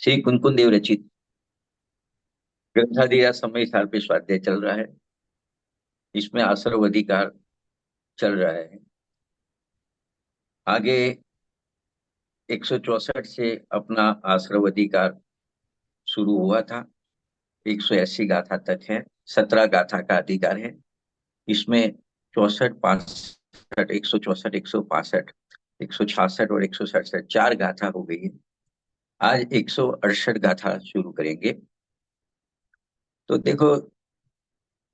श्री कुंकुन देव रचित ग्रंथादिया समय साल पे स्वाध्याय चल रहा है। इसमें आश्रव अधिकार चल रहा है। आगे 164 से अपना आश्रव अधिकार शुरू हुआ था। 180 गाथा तक है। 17 गाथा का अधिकार है। इसमें 64, 65, 164, 165, 166 और 167 4 गाथा हो गई है। आज 168 गाथा शुरू करेंगे। तो देखो,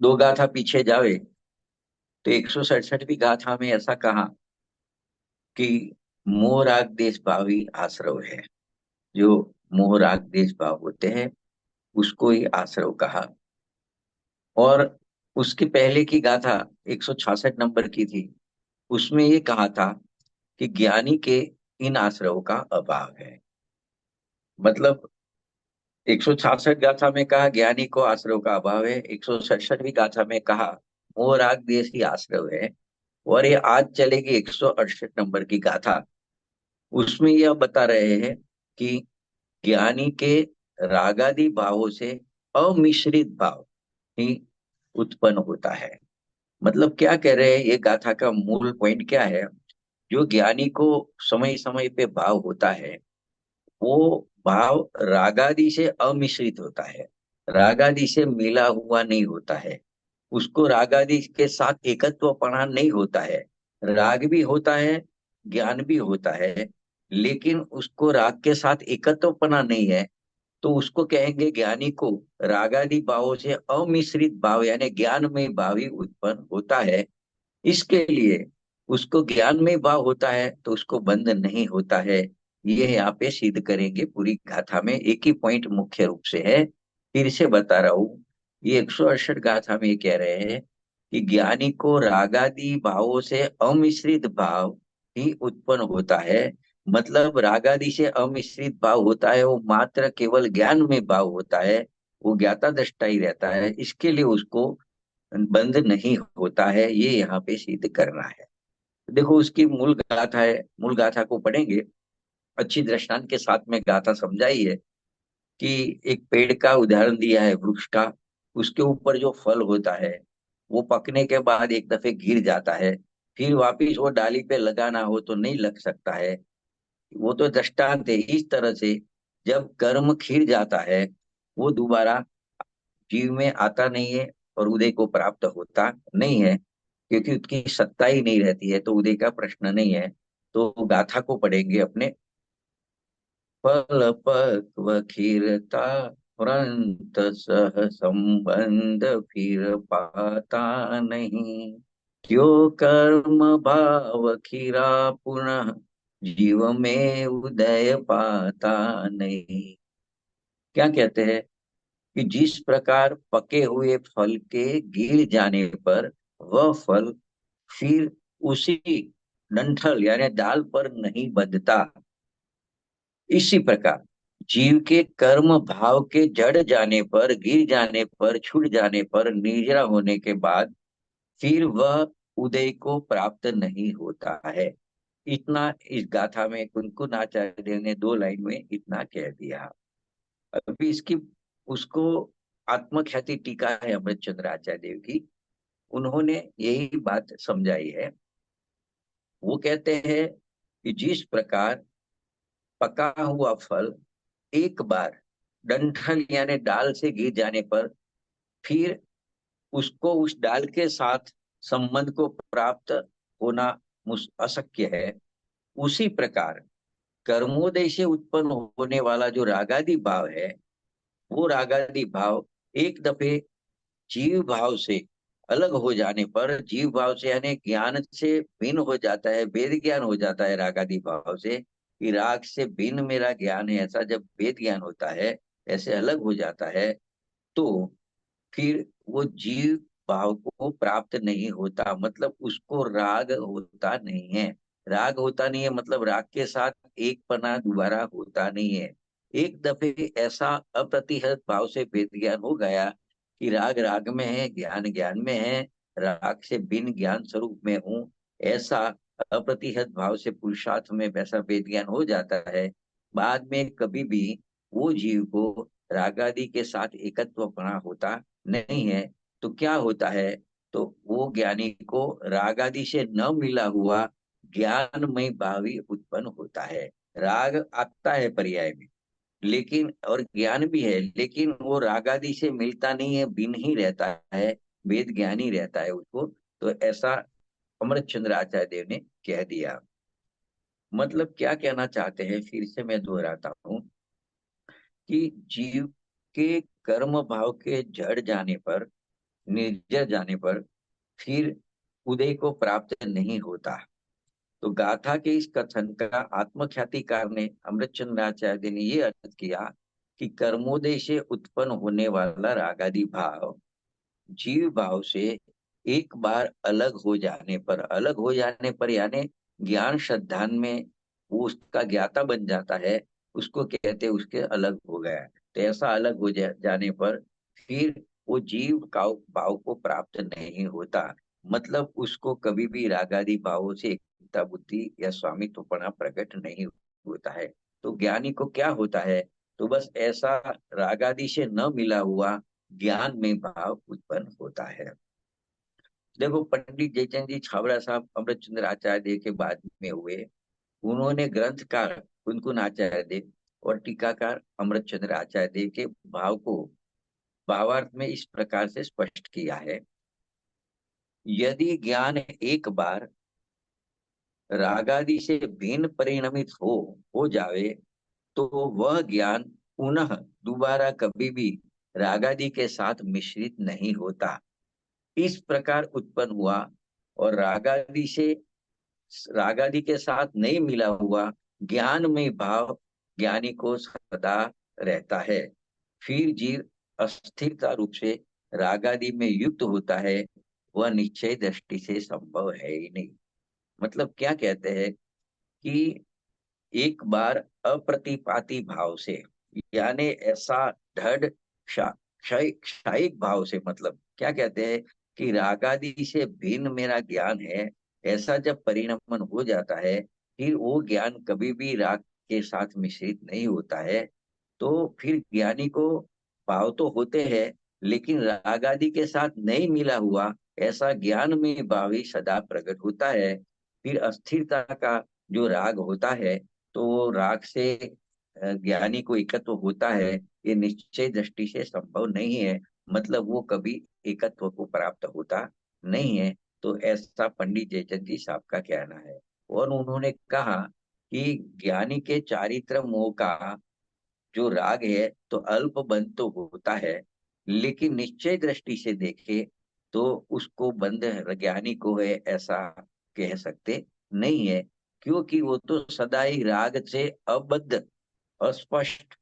दो गाथा पीछे जावे तो 167वीं गाथा में ऐसा कहा कि मोहराग देश भावी आश्रव है। जो मोहराग देश भाव होते हैं उसको ही आश्रव कहा। और उसके पहले की गाथा 166 नंबर की थी। उसमें ये कहा था कि ज्ञानी के इन आश्रव का अभाव है। मतलब 166 गाथा में कहा ज्ञानी को आश्रव का अभाव है। 167वीं गाथा में कहा मोहराग देश ही आश्रव है। और ये आज चलेगी 168 नंबर की गाथा। उसमें यह बता रहे हैं कि ज्ञानी के रागादि भावों से अमिश्रित भाव ही उत्पन्न होता है। मतलब क्या कह रहे हैं, ये गाथा का मूल पॉइंट क्या है। जो ज्ञानी को समय समय पे भाव होता है वो भाव रागादि से अमिश्रित होता है। रागादि से मिला हुआ नहीं होता है। उसको रागादि के साथ एकत्वपना नहीं होता है। राग भी होता है, ज्ञान भी होता है, लेकिन उसको राग के साथ एकत्वपना नहीं है। तो उसको कहेंगे ज्ञानी को रागादि भावों से अमिश्रित भाव यानी ज्ञान में भाव ही उत्पन्न होता है। इसके लिए उसको ज्ञान में भाव होता है तो उसको बंध नहीं होता है। ये यहाँ पे सिद्ध करेंगे पूरी गाथा में। एक ही पॉइंट मुख्य रूप से है, फिर से बता रहा हूं। ये 168 गाथा में ये कह रहे हैं कि ज्ञानी को रागादि भावों से अमिश्रित भाव ही उत्पन्न होता है। मतलब रागादि से अमिश्रित भाव होता है वो मात्र केवल ज्ञान में भाव होता है। वो ज्ञाता दृष्टा ही रहता है। इसके लिए उसको बंद नहीं होता है। ये यहाँ पे सिद्ध करना है। देखो, उसकी मूल गाथा है। मूल गाथा को पढ़ेंगे। अच्छी दृष्टांत के साथ में गाथा समझाई है कि एक पेड़ का उदाहरण दिया है, वृक्ष का। उसके ऊपर जो फल होता है वो पकने के बाद एक दफे गिर जाता है। फिर वापिस वो डाली पे लगाना हो तो नहीं लग सकता है। वो तो दृष्टांत है। इस तरह से जब कर्म खिर जाता है वो दोबारा जीव में आता नहीं है और उदय को प्राप्त होता नहीं है, क्योंकि उसकी सत्ता ही नहीं रहती है। तो उदय का प्रश्न नहीं है। तो गाथा को पढ़ेंगे अपने। फल पक्व खीरता तुरंत सह संबंध फिर पाता नहीं। क्यों कर्म भाव खीरा पुनः जीव में उदय पाता नहीं। क्या कहते हैं कि जिस प्रकार पके हुए फल के गिर जाने पर वह फल फिर उसी डंठल यानी डाल पर नहीं बंधता, इसी प्रकार जीव के कर्म भाव के जड़ जाने पर, गिर जाने पर, छूट जाने पर, निर्जरा होने के बाद फिर वह उदय को प्राप्त नहीं होता है। इतना इस गाथा में कुनकुन आचार्य ने 2 लाइन में इतना कह दिया। अभी इसकी उसको आत्मख्याति टीका है अमृत चंद्र आचार्य देव की। उन्होंने यही बात समझाई है। वो कहते हैं कि जिस प्रकार पका हुआ फल एक बार डंठल यानी डाल से गिर जाने पर फिर उसको उस डाल के साथ संबंध को प्राप्त होना अशक्य है, उसी प्रकार कर्मोदय से उत्पन्न होने वाला जो रागादि भाव है वो रागादि भाव एक दफे जीव भाव से अलग हो जाने पर, जीव भाव से यानी ज्ञान से भिन्न हो जाता है, वेद ज्ञान हो जाता है रागादि भाव से। कि राग से भिन्न मेरा ज्ञान है, ऐसा जब वेद ज्ञान होता है, ऐसे अलग हो जाता है, तो फिर वो जीव भाव को प्राप्त नहीं होता। मतलब उसको राग होता नहीं है। राग होता नहीं है मतलब राग के साथ एक पना दोबारा होता नहीं है। एक दफे ऐसा अप्रतिहत भाव से भेद ज्ञान हो गया कि राग राग में है, ज्ञान ज्ञान में है, राग से भिन्न ज्ञान स्वरूप में हूँ, ऐसा अप्रतिहत भाव से पुरुषार्थ में वैसा भेद ज्ञान हो जाता है। बाद में कभी भी वो जीव को रागादि के साथ एकत्वपना होता नहीं है। तो क्या होता है, तो वो ज्ञानी को रागादि से न मिला हुआ ज्ञानमय भाव ही उत्पन्न होता है। राग आता है पर्याय में, लेकिन और ज्ञान भी है, लेकिन वो रागादि से मिलता नहीं है, भिन्न ही रहता है, वेद ज्ञानी रहता है उसको। तो ऐसा अमृतचंद्र आचार्य देव ने कह दिया। मतलब क्या कहना चाहते हैं, फिर से मैं दोहराता हूँ कि जीव के कर्म भाव के जड़ जाने पर, निर्जर जाने पर, फिर उदय को प्राप्त नहीं होता। तो गाथा के इस कथन का आत्मख्यातिकार ने अमृतचंद्राचार्य ने ये अर्थ किया कि कर्मोदय से उत्पन्न होने वाला रागादि भाव जीव भाव से एक बार अलग हो जाने पर यानी ज्ञान श्रद्धान में वो उसका ज्ञाता बन जाता है, उसको कहते हैं उसके अलग हो गया। तो ऐसा अलग हो जाने पर फिर वो जीव का भाव को प्राप्त नहीं होता। मतलब उसको कभी भी रागादि भावों से एकता बुद्धि या स्वामित्वपना प्रकट नहीं होता है। तो ज्ञानी को क्या होता है, तो बस ऐसा रागादि से न मिला हुआ ज्ञान में भाव उत्पन्न होता है। देखो, पंडित जयचंद जी छाबड़ा साहब अमृतचंद्र आचार्य देव के बाद में हुए। उन्होंने ग्रंथकार कुनकुन आचार्य देव और टीकाकार अमृतचंद्र आचार्य देव के भाव को भावार्थ में इस प्रकार से स्पष्ट किया है। यदि ज्ञान एक बार रागादि से भिन्न परिणमित हो जावे, तो वह ज्ञान पुनः दोबारा कभी भी रागादि के साथ मिश्रित नहीं होता। इस प्रकार उत्पन्न हुआ और रागादि के साथ नहीं मिला हुआ ज्ञान में भाव ज्ञानी को सदा रहता है। फिर जीव अस्थिरता रूप से रागादि में युक्त होता है, वह निश्चय दृष्टि से संभव है ही नहीं। मतलब क्या कहते हैं कि एक बार अप्रतिपाती भाव से, यानी ऐसा ढढ़ क्षयिक भाव से, मतलब क्या कहते हैं कि रागादि से भिन्न मेरा ज्ञान है, ऐसा जब परिणमन हो जाता है, फिर वो ज्ञान कभी भी राग के साथ मिश्रित नहीं होता है। तो फिर ज्ञानी को भाव तो होते हैं, लेकिन राग आदि के साथ नहीं मिला हुआ ऐसा ज्ञान में भाव ही सदा प्रकट होता है। फिर अस्थिरता का जो राग होता है, तो वो राग से ज्ञानी को एकत्व होता है, ये निश्चय दृष्टि से संभव नहीं है। मतलब वो कभी एकत्व को प्राप्त होता नहीं है। तो ऐसा पंडित जयचंद जी साहब का कहना है। और उन्होंने कहा कि ज्ञानी के चारित्र मोह का जो राग है तो अल्प बंध तो होता है, लेकिन निश्चय दृष्टि से देखे तो उसको बंध ज्ञानी को है ऐसा कह सकते नहीं है। क्योंकि वो तो सदा ही राग से अबद्ध, अस्पष्ट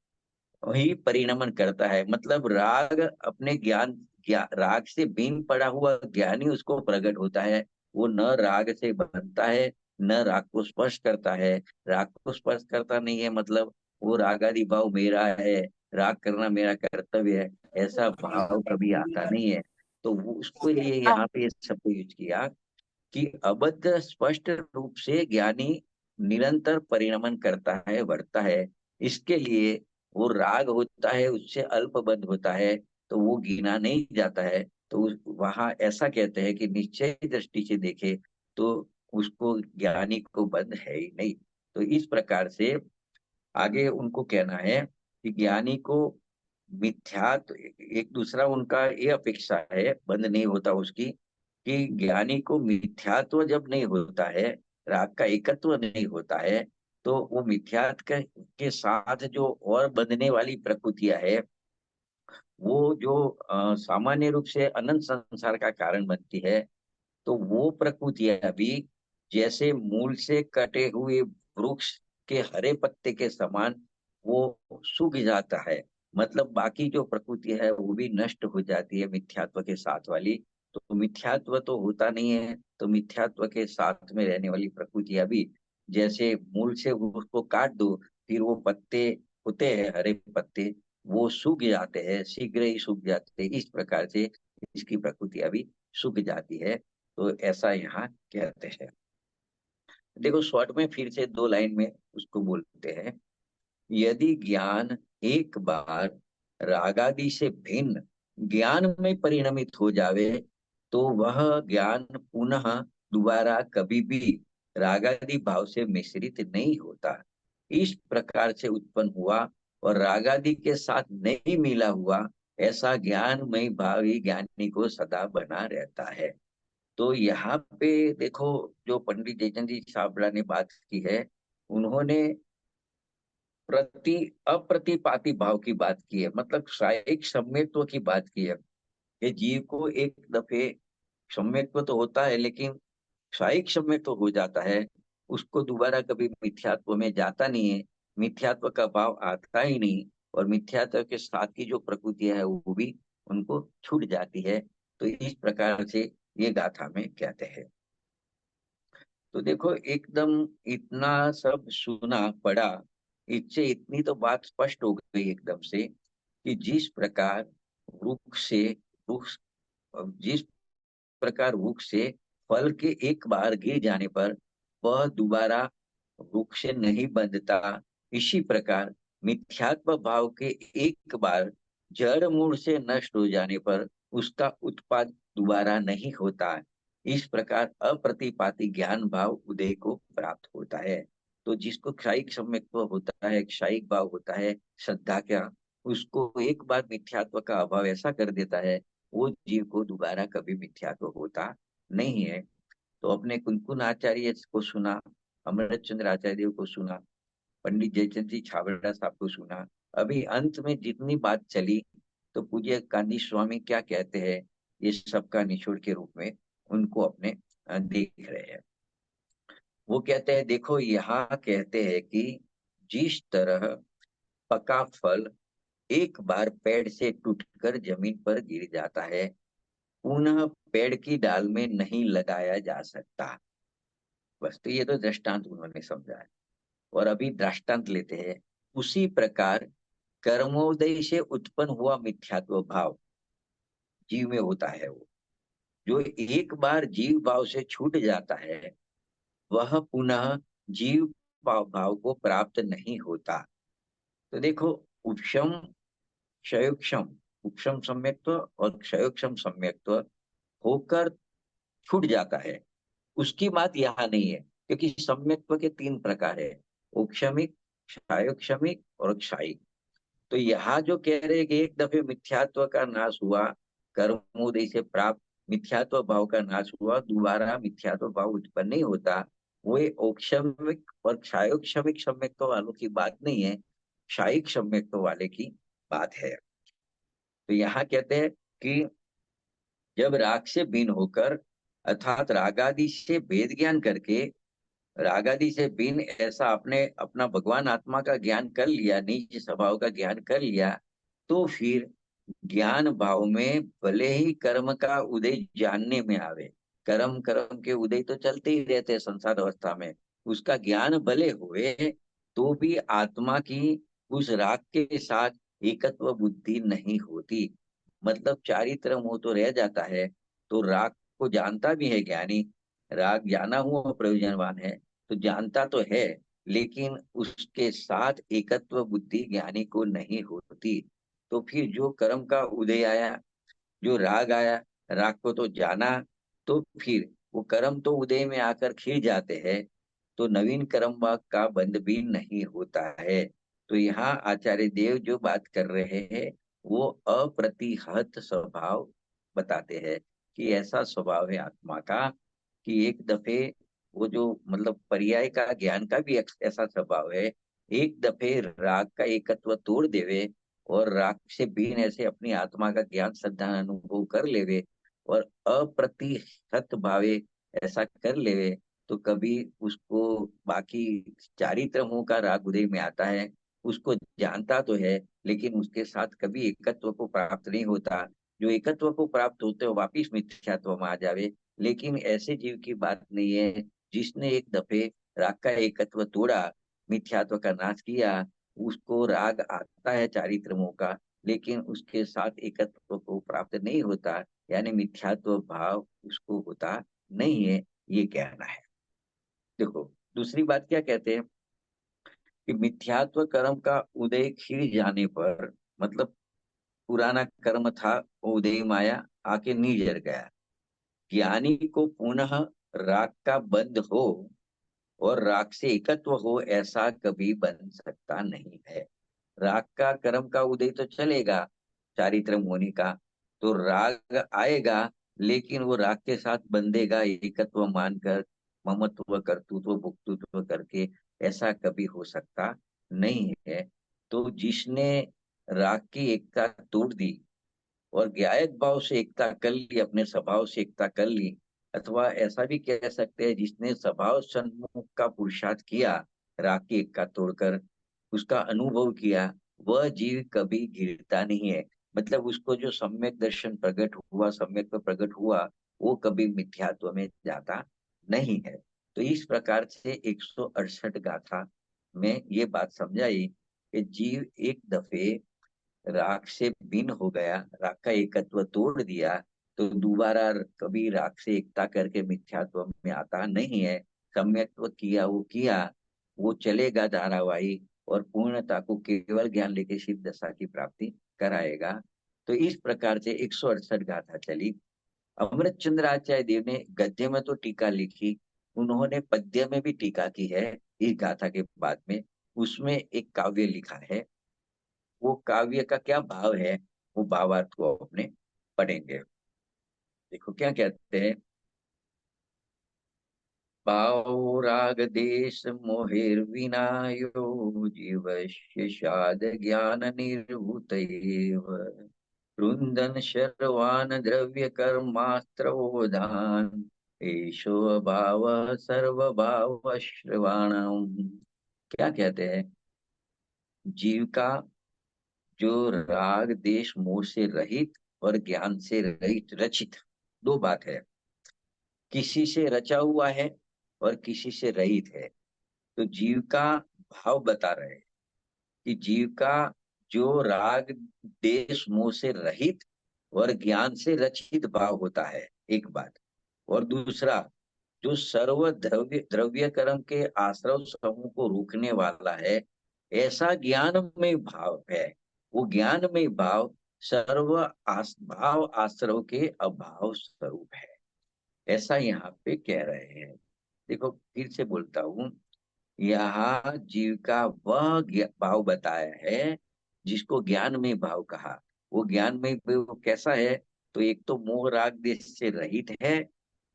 ही परिणमन करता है। मतलब राग अपने राग से भिन्न पड़ा हुआ ज्ञानी उसको प्रकट होता है। वो न राग से बनता है, न राग को स्पर्श करता है। राग को स्पर्श करता नहीं है, मतलब वो रागादि भाव मेरा है, राग करना मेरा कर्तव्य है, ऐसा भाव कभी आता नहीं है। तो वो उसके लिए यहाँ पे शब्द यूज किया कि अबद्ध स्पष्ट रूप से ज्ञानी निरंतर परिणमन करता है, बढ़ता है। इसके लिए वो राग होता है उससे अल्पबद्ध होता है, तो वो गिना नहीं जाता है। तो वहां ऐसा कहते हैं कि निश्चय दृष्टि से देखे तो उसको ज्ञानी को बंध है ही नहीं। तो इस प्रकार से आगे उनको कहना है कि ज्ञानी को मिथ्यात्व, एक दूसरा उनका ये अपेक्षा है, बंद नहीं होता उसकी, कि ज्ञानी को मिथ्यात्व जब नहीं होता है, राग का एकत्व नहीं होता है, तो वो मिथ्यात्व के साथ जो और बंधने वाली प्रकृतियां है, वो जो सामान्य रूप से अनंत संसार का कारण बनती है, तो वो प्रकृतियां भी जैसे मूल से कटे हुए वृक्ष के हरे पत्ते के समान वो सूख जाता है। मतलब बाकी जो प्रकृति है वो भी नष्ट हो जाती है मिथ्यात्व के साथ वाली। तो मिथ्यात्व तो होता नहीं है, तो मिथ्यात्व के साथ में रहने वाली प्रकृतियां भी जैसे मूल से उसको काट दो, फिर वो पत्ते होते हैं हरे पत्ते, वो सूख जाते हैं, शीघ्र ही सूख जाते हैं। इस प्रकार से इसकी प्रकृतियां भी सूख जाती है। तो ऐसा यहाँ कहते हैं। देखो, शॉर्ट में फिर से दो लाइन में उसको बोलते हैं। यदि ज्ञान एक बार रागादि से भिन्न ज्ञान में परिणमित हो जावे, तो वह ज्ञान पुनः दोबारा कभी भी रागादि भाव से मिश्रित नहीं होता। इस प्रकार से उत्पन्न हुआ और रागादि के साथ नहीं मिला हुआ ऐसा ज्ञानमय भाव ही ज्ञानी को सदा बना रहता है। तो यहाँ पे देखो, जो पंडित जयचंद जी छाबड़ा ने बात की है, उन्होंने प्रति अप्रतिपाती भाव की बात की है, मतलब शारीरिक सम्यक्त्व की बात की है कि जीव को एक दफे सम्यक्त्व तो होता है, लेकिन शारीरिक सम्यक्त्व हो जाता है, उसको दोबारा कभी मिथ्यात्व में जाता नहीं है, मिथ्यात्व का भाव आता ही नहीं, और मिथ्यात्व के साथ की जो प्रकृति है वो भी उनको छूट जाती है। तो इस प्रकार से ये गाथा में कहते हैं। तो देखो, एकदम इतना सब सुना पड़ा, इससे इतनी तो बात स्पष्ट हो गई एकदम से कि वृक्ष जिस प्रकार वृक्ष से फल के एक बार गिर जाने पर वह दोबारा वृक्ष से नहीं बंधता, इसी प्रकार मिथ्यात्व भाव के एक बार जड़ मूल से नष्ट हो जाने पर उसका उत्पाद दोबारा नहीं होता। इस प्रकार अप्रतिपाती ज्ञान भाव उदय को प्राप्त होता है। तो जिसको क्षयिक सम्यक्त्व होता है, क्षयिक भाव होता है श्रद्धा का, उसको एक बार मिथ्यात्व का अभाव ऐसा कर देता है, वो जीव को दोबारा कभी मिथ्यात्व होता नहीं है। तो अपने कुनकुन आचार्य को सुना, अमृत चंद्र आचार्य देव को सुना, पंडित जयचंद जी छाबड़ा साहब को सुना, अभी अंत में जितनी बात चली, तो पूज्य गांधी स्वामी क्या कहते हैं, ये सबका निचोड़ के रूप में उनको अपने देख रहे हैं। वो कहते हैं, देखो यहाँ कहते हैं कि जिस तरह पका फल एक बार पेड़ से टूटकर जमीन पर गिर जाता है, पुनः पेड़ की डाल में नहीं लगाया जा सकता। बस, तो ये तो दृष्टांत उन्होंने समझा है। और अभी दृष्टांत लेते हैं। उसी प्रकार कर्मोदय से उत्पन्न हुआ मिथ्यात्व भाव जीव में होता है, वो जो एक बार जीव भाव से छूट जाता है, वह पुनः जीव भाव को प्राप्त नहीं होता। तो देखो, उपशम क्षयोक्षम, उपशम सम्यक्त्व और क्षयोक्षम सम्यक्त्व होकर छूट जाता है, उसकी बात यहाँ नहीं है, क्योंकि सम्यक्त्व के तीन प्रकार है, उपशमिक, क्षायोक्षमिक और क्षायिक। तो यहाँ जो कह रहे हैं कि एक दफे मिथ्यात्व का नाश हुआ, कर्मोदय से प्राप्त मिथ्यात्व भाव का नाश हुआ, दोबारा मिथ्यात्व भाव उत्पन्न नहीं होता, वो औक्षमिक और क्षायोक्षमिक सम्यक्त्व वालों की बात नहीं है, क्षायिक सम्यक्त्व वाले की बात है। तो यहाँ कहते हैं कि जब राग से भिन्न होकर, अर्थात रागादि से भेद ज्ञान करके, रागादि से भिन्न ऐसा आपने अपना भगवान आत्मा का ज्ञान कर लिया, निज स्वभाव का ज्ञान कर लिया, तो फिर ज्ञान भाव में भले ही कर्म का उदय जानने में आवे, कर्म कर्म के उदय तो चलते ही रहते हैं संसार अवस्था में, उसका ज्ञान भले हुए, तो भी आत्मा की उस राग के साथ एकत्व बुद्धि नहीं होती। मतलब चारित्र मोह तो रह जाता है। तो राग को जानता भी है ज्ञानी, राग जाना हुआ प्रयोजनवान है, तो जानता तो है, लेकिन उसके साथ एकत्व बुद्धि ज्ञानी को नहीं होती। तो फिर जो कर्म का उदय आया, जो राग आया, राग को तो जाना, तो फिर वो कर्म तो उदय में आकर खिल जाते हैं, तो नवीन कर्म भाग का बंध भी नहीं होता है। तो यहाँ आचार्य देव जो बात कर रहे हैं, वो अप्रतिहत स्वभाव बताते हैं कि ऐसा स्वभाव है आत्मा का कि एक दफे वो जो मतलब पर्याय का ज्ञान का भी ऐसा स्वभाव है, एक दफे राग का एकत्व तोड़ देवे और राग से बीन ऐसे अपनी आत्मा का ज्ञान श्रद्धा अनुभव कर लेवे और अप्रतिहत भावे ऐसा कर लेवे, तो कभी उसको बाकी चारित्र मुंह का राग उदय में आता है, उसको जानता तो है, लेकिन उसके साथ कभी एकत्व को प्राप्त नहीं होता। जो एकत्व को प्राप्त होते हो वापिस मिथ्यात्व में आ जावे। लेकिन ऐसे जीव की बात नहीं है, जिसने एक दफे राग का एकत्व तोड़ा, मिथ्यात्व का नाश किया, उसको राग आता है चारित्र मोह का, लेकिन उसके साथ एकत्व को प्राप्त नहीं होता, यानी मिथ्यात्व भाव उसको होता नहीं है, ये कहना है। देखो, दूसरी बात क्या कहते हैं कि मिथ्यात्व कर्म का उदय खिल जाने पर, मतलब पुराना कर्म था वो उदय माया आके नीजर गया। ज्ञानी को पुनः राग का बंध हो और राग से एकत्व हो, ऐसा कभी बन सकता नहीं है। राग का कर्म का उदय तो चलेगा, चारित्र होने का, तो राग आएगा, लेकिन वो राग के साथ बंधेगा एकत्व मानकर, ममत्व कर्तृत्व भुक्तृत्व करके, ऐसा कभी हो सकता नहीं है। तो जिसने राग की एकता तोड़ दी और ज्ञायक भाव से एकता कर ली, अपने स्वभाव से एकता कर ली, अथवा ऐसा भी कह सकते हैं जिसने स्वभाव सन्मुख का पुरुषार्थ किया, राग की एकता तोड़कर उसका अनुभव किया, वह जीव कभी गिरता नहीं है। मतलब उसको जो सम्यक दर्शन प्रकट हुआ, सम्यक प्रकट हुआ, वो कभी मिथ्यात्व में जाता नहीं है। तो इस प्रकार से 168 गाथा में ये बात समझाई कि जीव एक दफे राग से भिन्न हो गया, राग का एकत्व तोड़ दिया, तो दोबारा कभी राग से एकता करके मिथ्यात्व में आता नहीं है। सम्यक्त्व किया वो किया, वो चलेगा धारावाही, और पूर्णता को केवल ज्ञान लेके शिव दशा की प्राप्ति कराएगा। तो इस प्रकार से 168 गाथा चली। अमृत चंद्र आचार्य देव ने गद्य में तो टीका लिखी, उन्होंने पद्य में भी टीका की है इस गाथा के बाद में। उसमें एक काव्य लिखा है, वो काव्य का क्या भाव है, वो भावार्थ को अपने पढ़ेंगे। देखो क्या कहते हैं। भाव राग देश मोहिर्विनायो जीवस्य शाद ज्ञान निर्भूत रुंदन शर्वान द्रव्य कर्मास्त्रोधान एषो भाव सर्वभाव श्रवाणम। क्या कहते हैं, जीव का जो राग देश मोह से रहित और ज्ञान से रहित रचित, दो बात है, किसी से रचा हुआ है और किसी से रहित है। तो जीव का भाव बता रहे हैं कि जीव का जो राग देश मोह से रहित और ज्ञान से रचित भाव होता है, एक बात। और दूसरा, जो सर्व द्रव्य द्रव्य कर्म के आश्रव समूह को रोकने वाला है, ऐसा ज्ञान में भाव है। वो ज्ञान में भाव सर्व भाव आश्रव के अभाव स्वरूप है, ऐसा यहाँ पे कह रहे हैं। देखो फिर से बोलता हूं, यहाँ जीव का वह भाव बताया है जिसको ज्ञान में भाव कहा। वो ज्ञान में भाव कैसा है, तो एक तो मोह राग देश से रहित है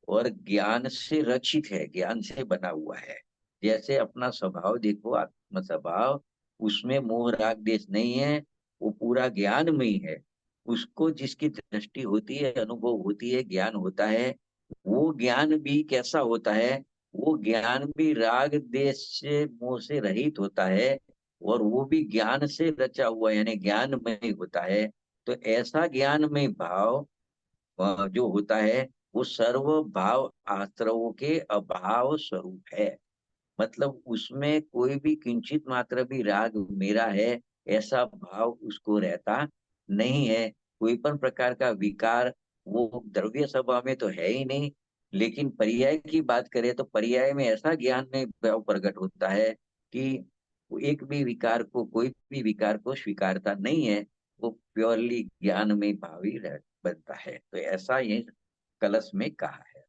और ज्ञान से रचित है, ज्ञान से बना हुआ है। जैसे अपना स्वभाव देखो, आत्म स्वभाव, उसमें मोह राग देश नहीं है, वो पूरा ज्ञान में ही है। उसको जिसकी दृष्टि होती है, अनुभव होती है, ज्ञान होता है, वो ज्ञान भी कैसा होता है, वो ज्ञान भी राग देश से मोह से रहित होता है, और वो भी ज्ञान से रचा हुआ यानी ज्ञान में ही होता है। तो ऐसा ज्ञान में भाव जो होता है, वो सर्व भाव आश्रवों के अभाव स्वरूप है। मतलब उसमें कोई भी किंचित मात्र भी राग मेरा है ऐसा भाव उसको रहता नहीं है। कोई पण प्रकार का विकार वो द्रव्य स्वभाव में तो है ही नहीं। लेकिन पर्याय की बात करें तो पर्याय में ऐसा ज्ञान में भाव प्रकट होता है कि वो एक भी विकार को, कोई भी विकार को स्वीकारता नहीं है, वो प्योरली ज्ञान में भावी बनता है। तो ऐसा ये कलश में कहा है।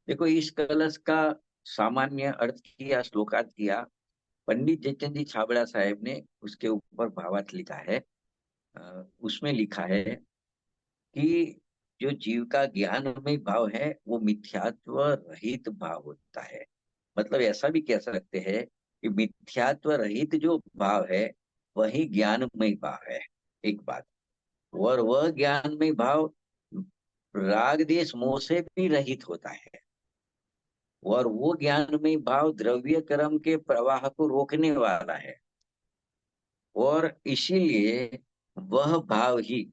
देखो इस कलश का सामान्य अर्थ किया, श्लोकार्थ किया, पंडित जयचंद जी छाबड़ा साहेब ने उसके ऊपर भावार्थ लिखा है। उसमें लिखा है कि जो जीव का ज्ञान में भाव है वो मिथ्यात्व रहित भाव होता है। मतलब ऐसा भी कह सकते हैं कि मिथ्यात्व रहित जो भाव है वही ज्ञानमय भाव है, एक बात। और वह ज्ञानमय भाव राग देश मोह से भी रहित होता है, और वो ज्ञानमय भाव द्रव्य कर्म के प्रवाह को रोकने वाला है। और इसीलिए वह भाव ही,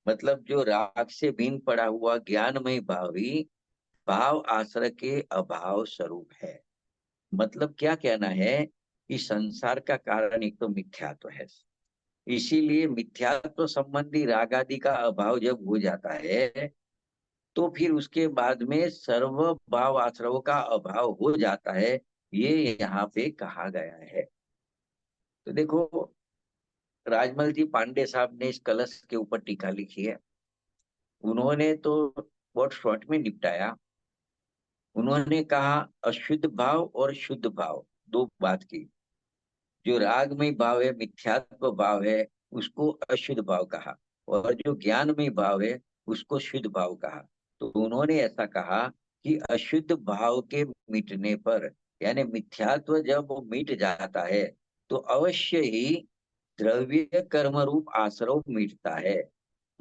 मतलब जो राग से भिन्न पड़ा हुआ ज्ञानमय भाव ही भाव आश्रय के अभाव स्वरूप है। मतलब क्या कहना है कि संसार का कारण एक तो मिथ्यात्व है, इसीलिए मिथ्यात्व संबंधी राग आदि का अभाव जब हो जाता है, तो फिर उसके बाद में सर्व भाव आश्रव का अभाव हो जाता है। ये यहाँ पे कहा गया है। तो देखो, राजमल जी पांडे साहब ने इस कलश के ऊपर टीका लिखी है। उन्होंने तो बहुत शॉर्ट में निपटाया। उन्होंने कहा अशुद्ध भाव और शुद्ध भाव, दो बात की। जो रागमय भाव है, मिथ्यात्व भाव है, उसको अशुद्ध भाव कहा। और जो ज्ञानमय भाव है, उसको शुद्ध भाव कहा। तो उन्होंने ऐसा कहा कि अशुद्ध भाव के मिटने पर, यानी मिथ्यात्व जब वो मिट जाता है, तो अवश्य ही द्रव्य कर्म रूप आश्रव मिटता है।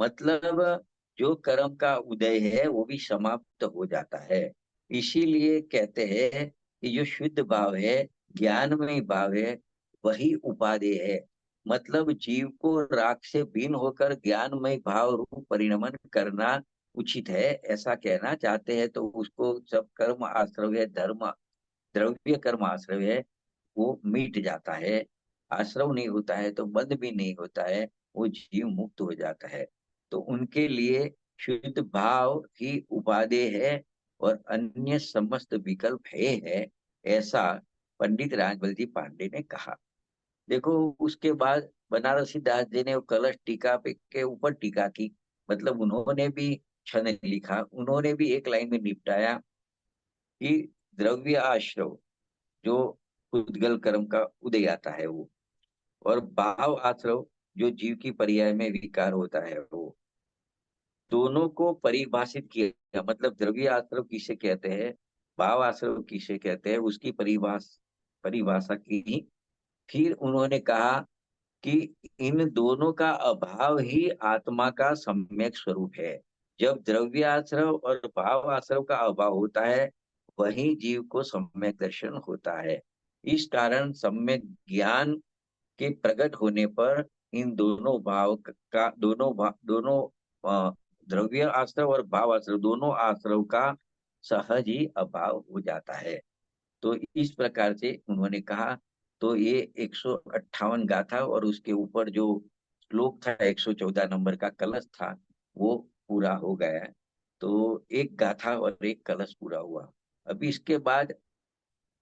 मतलब जो कर्म का उदय है वो भी समाप्त हो जाता है। इसीलिए कहते हैं कि जो शुद्ध भाव है, ज्ञानमय भाव है, वही उपादेय है। मतलब जीव को राग से भिन्न होकर ज्ञानमय भाव रूप परिणमन करना उचित है, ऐसा कहना चाहते हैं। तो उसको सब कर्म आश्रय है, धर्म द्रव्य कर्म आश्रय है, वो मिट जाता है। आश्रव नहीं होता है तो बंध भी नहीं होता है, वो जीव मुक्त हो जाता है। तो उनके लिए शुद्ध भाव ही उपादेय है और अन्य समस्त विकल्प है, ऐसा पंडित राजबल जी पांडे ने कहा। देखो, उसके बाद बनारसी दास जी ने वो कलश टीका पे के ऊपर टीका की। मतलब उन्होंने भी क्षण लिखा, उन्होंने भी एक लाइन में निपटाया कि द्रव्य आश्रव जो उद्गल कर्म का उदय आता है वो, और भाव आश्रव जो जीव की पर्याय में विकार होता है वो, दोनों को परिभाषित किया। मतलब द्रव्य आश्रव किसे कहते हैं, भाव आश्रव किसे कहते हैं, उसकी परिभाषा की। फिर उन्होंने कहा कि इन दोनों का अभाव ही आत्मा का सम्यक स्वरूप है। जब द्रव्य आश्रव और भाव आश्रव का अभाव होता है, वही जीव को सम्यक दर्शन होता है। इस कारण सम्यक ज्ञान के प्रकट होने पर इन दोनों भाव का दोनों अ, द्रव्य आश्रव और भाव आश्रव, दोनों आश्रव का सहज ही अभाव हो जाता है। तो इस प्रकार से उन्होंने कहा। तो ये 158 गाथा और उसके ऊपर जो श्लोक था, 114 नंबर का कलश था, वो पूरा हो गया है। तो एक गाथा और एक कलश पूरा हुआ। अभी इसके बाद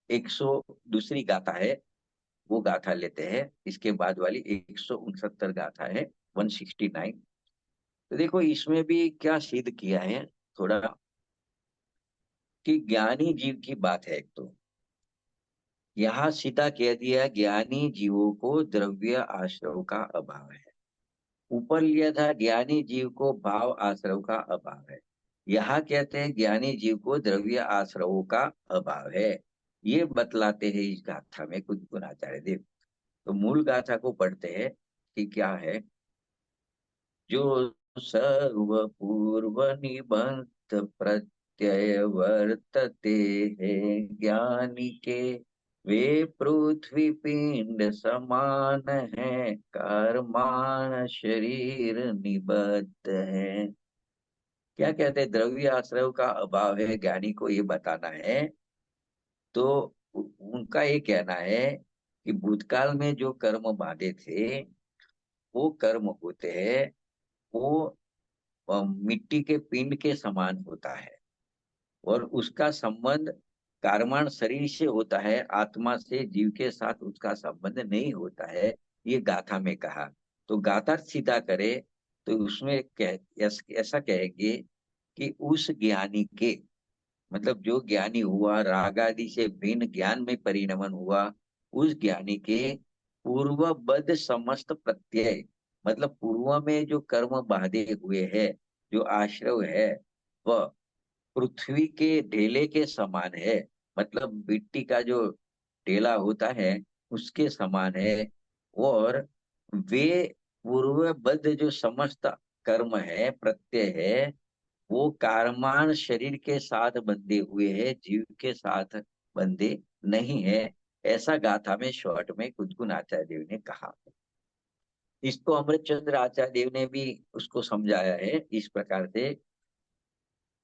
100 दूसरी गाथा है, वो गाथा लेते हैं। इसके बाद वाली 169 गाथा है, 169। तो देखो, इसमें भी क्या सिद्ध किया है थोड़ा, कि ज्ञानी जीव की बात है। एक तो यहाँ सीधा कह दिया, ज्ञानी जीवों को द्रव्य आश्रव का अभाव है। ऊपर लिया था ज्ञानी जीव को भाव आश्रव का अभाव है। यहाँ कहते हैं ज्ञानी जीव को द्रव्य आश्रवों का अभाव है। ये बतलाते हैं इस गाथा में कुछ गुणाचार्य देव। तो मूल गाथा को पढ़ते हैं कि क्या है। जो सर्व पूर्व निबंध प्रत्यय वर्तते है ज्ञानी के, वे पृथ्वी पिंड समान है, कर्मान शरीर निबद्ध है। क्या कहते हैं, द्रव्य आश्रय का अभाव है ज्ञानी को ये बताना है। तो उनका ये कहना है कि भूतकाल में जो कर्म बांधे थे, वो कर्म होते हैं, वो मिट्टी के पिंड के समान होता है। और उसका संबंध कार्माण शरीर से होता है, आत्मा से जीव के साथ उसका संबंध नहीं होता है। ये गाथा में कहा। तो गाथा सीधा करे तो उसमें ऐसा कहेंगे कि उस ज्ञानी के, मतलब जो ज्ञानी हुआ, राग आदि से भिन्न ज्ञान में परिणमन हुआ, उस ज्ञानी के पूर्वबद्ध समस्त प्रत्यय, मतलब पूर्व में जो कर्म बांधे हुए है, जो आश्रव है, वह पृथ्वी के ढेले के समान है। मतलब मिट्टी का जो ढेला होता है, उसके समान है। और वे पूर्वबद्ध जो समस्त कर्म है, प्रत्यय है, वो कारमान शरीर के साथ बंधे हुए हैं, जीव के साथ बंधे नहीं है। ऐसा गाथा में शॉर्ट में कुछ आचार्य देव ने कहा। इसको अमृतचंद्र आचार्य देव ने भी उसको समझाया है इस प्रकार से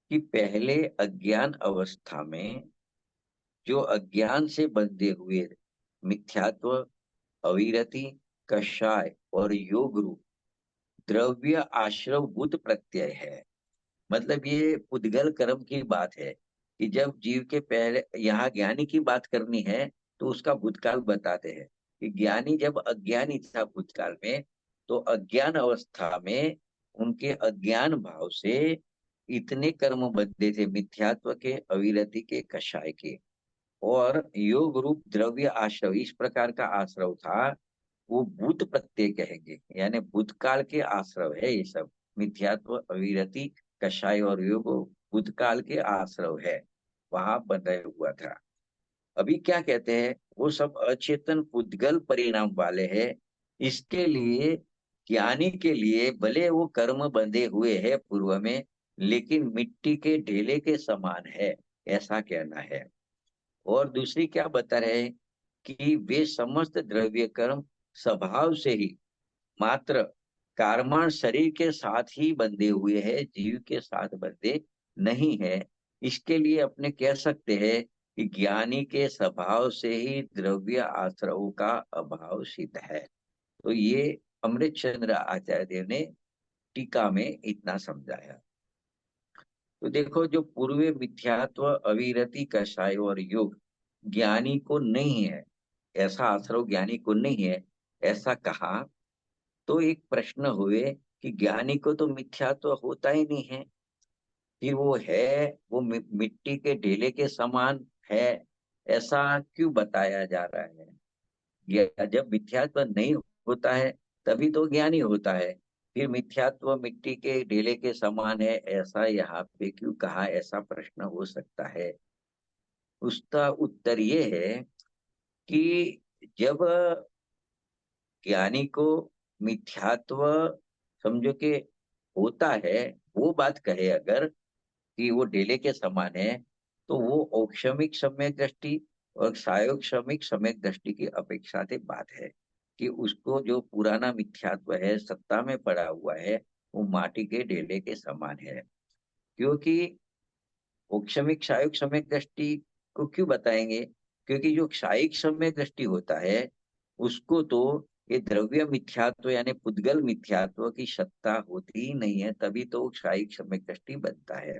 कि पहले अज्ञान अवस्था में जो अज्ञान से बंधे हुए मिथ्यात्व, अविरति, कषाय और योग रूप द्रव्य आश्रव भूत प्रत्यय है। मतलब ये उद्गल कर्म की बात है कि जब जीव के पहले, यहाँ ज्ञानी की बात करनी है तो उसका भूतकाल बताते हैं। कि ज्ञानी जब अज्ञानी था भूतकाल में, तो अज्ञान अवस्था में उनके अज्ञान भाव से इतने कर्म बंधे थे, मिथ्यात्व के, अविरति के, कषाय के, और योग रूप द्रव्य आश्रव इस प्रकार का आश्रव था। वो भूत प्रत्यय कहेंगे, यानी भूतकाल के आश्रव है ये सब। मिथ्यात्व, अविरति, कषाय और योग भूतकाल के आश्रव है, वहां बंधा हुआ था। अभी क्या कहते हैं, वो सब अचेतन पुद्गल परिणाम वाले हैं। इसके लिए ज्ञानी के लिए भले वो कर्म बंधे हुए हैं पूर्व में, लेकिन मिट्टी के ढेले के समान है, ऐसा कहना है। और दूसरी क्या बता रहे हैं कि वे समस्त द्रव्य कर्म स्वभाव से ही मात्र कारमान शरीर के साथ ही बंधे हुए हैं, जीव के साथ बंधे नहीं है। इसके लिए अपने कह सकते हैं कि ज्ञानी के स्वभाव से ही द्रव्य आश्रव का अभाव सिद्ध है। तो ये अमृत चंद्र आचार्य देव ने टीका में इतना समझाया। तो देखो, जो पूर्व मिथ्यात्व, अविरति, कषाय और योग ज्ञानी को नहीं है, ऐसा आश्रव ज्ञानी को नहीं है, ऐसा कहा। तो एक प्रश्न हुए कि ज्ञानी को तो मिथ्यात्व होता ही नहीं है, फिर वो है, वो मिट्टी के ढेले के समान है, ऐसा क्यों बताया जा रहा है? जब मिथ्यात्व नहीं होता है तभी तो ज्ञानी होता है, फिर मिथ्यात्व मिट्टी के ढेले के समान है ऐसा यहाँ पे क्यों कहा? ऐसा प्रश्न हो सकता है। उसका उत्तर ये है कि जब ज्ञानी को मिथ्यात्व समझो कि होता है, वो बात कहे अगर कि वो ढेले के समान है, तो वो औक्षमिक सम्यक दृष्टि और सायोक्षमिक सम्यक दृष्टि की अपेक्षा से बात है कि उसको जो पुराना मिथ्यात्व है, सत्ता में पड़ा हुआ है, वो माटी के ढेले के समान है। क्योंकि औक्षमिक सायुग सम्यक दृष्टि को क्यों बताएंगे? क्योंकि जो क्षायिक सम्यक दृष्टि होता है, उसको तो ये द्रव्य मिथ्यात्व यानी पुद्गल मिथ्यात्व की सत्ता होती ही नहीं है, तभी तो क्षायिक सम्यक दृष्टि बनता है।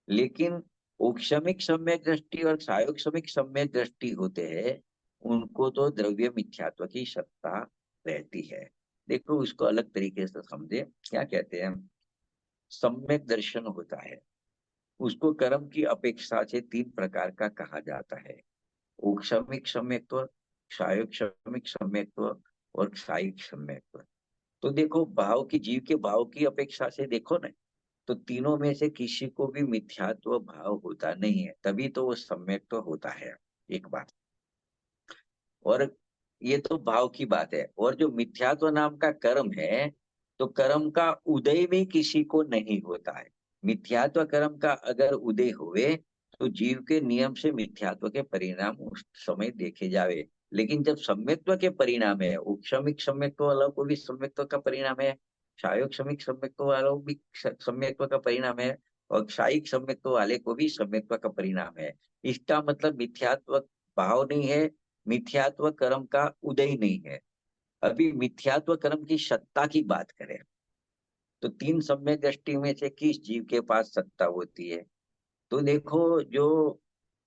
लेकिन औक्षमिक सम्यक दृष्टि और सायोक्षमिक सम्यक दृष्टि होते हैं, उनको तो द्रव्य मिथ्यात्व की सत्ता रहती है। देखो, उसको अलग तरीके से समझे। क्या कहते हैं, सम्यक दर्शन होता है, उसको कर्म की अपेक्षा से तीन प्रकार का कहा जाता है: औक्षमिक सम्यक्त्व, सायोक्षमिक सम्यक्त्व और क्षायिक सम्यक्त्व। तो देखो, भाव की, जीव के भाव की अपेक्षा से देखो ना, तो तीनों में से किसी को भी मिथ्यात्व भाव होता नहीं है, तभी तो वो सम्यक तो होता है। एक बात। और ये तो भाव की बात है। और जो मिथ्यात्व नाम का कर्म है, तो कर्म का उदय भी किसी को नहीं होता है। मिथ्यात्व कर्म का अगर उदय हुए, तो जीव के नियम से मिथ्यात्व के परिणाम उस समय देखे जावे। लेकिन जब सम्यक्त्व के परिणाम है, उपशमिक सम्यक्त्व वालों को भी सम्यक्त्व का परिणाम है, क्षायोग शमिक सम्यक्त्व वालों भी सम्यक्त्व का परिणाम है, और क्षायिक सम्यक्त्व वाले को भी सम्यक्त्व का परिणाम है। इसका मतलब मिथ्यात्व भाव नहीं है, मिथ्यात्व कर्म का उदय नहीं है। अभी मिथ्यात्व कर्म की सत्ता की बात करें, तो तीन सम्यक दृष्टि में से किस जीव के पास सत्ता होती है? तो देखो, जो